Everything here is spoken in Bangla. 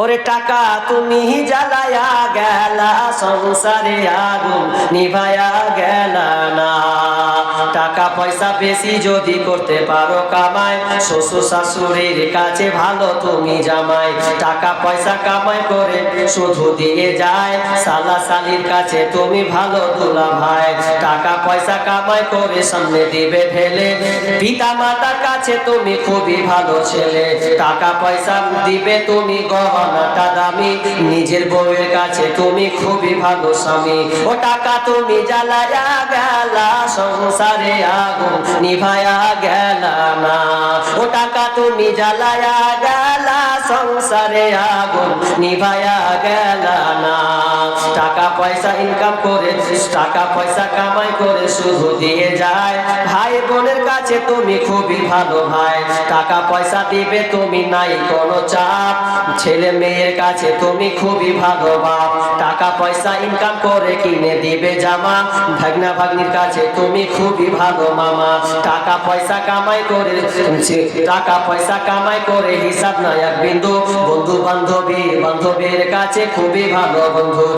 ওরে টাকা তুমি জ্বালায়া গেলা, সংসারে আগুন নিভায়া গেলা না। টাকা পয়সা বেশি যদি করতে পারো কামাই, শ্বশুর শাশুড়ির কাছে ভালো তুমি জামাই। টাকা পয়সা কামাই করে শুধু দিয়ে যায়, শালা শালির কাছে তুমি ভালো দুলা ভাই। টাকা পয়সা কামাই করে সামনে দিবে ফেলে, পিতা মাতার কাছে তুমি খুবই ভালো ছেলে। টাকা পয়সা দিবে তুমি গহনাটা দামি, নিজের বউয়ের কাছে তুমি খুবই ভালো স্বামী। ও টাকা তুমি জ্বালায়া গেলা, সংসারে আগুন নিভায়া গেলা না। ও টাকা তুমি জ্বালায়া গেলা, সংসারে আগুন নিভায়া গেলা না। টাকা পয়সা ইনকাম করে, টাকা পয়সা কামাই করে শুধু দিয়ে যায়, ভাই বোনের কাছে তুমি খুবই ভালো ভাই। টাকা পয়সা দিবে তুমি নাই কোনো চাপ, ছেলে মেয়ের কাছে তুমি খুবই ভালো বাপ। টাকা পয়সা ইনকাম করে কিনে দিবে জামা, ভাগনা ভাগ্নির কাছে তুমি খুবই ভালো মামা। টাকা পয়সা কামাই করে, টাকা পয়সা কামাই করে হিসাব নাই এক বিন্দু, বন্ধু বান্ধবীর কাছে খুবই ভালো বন্ধু।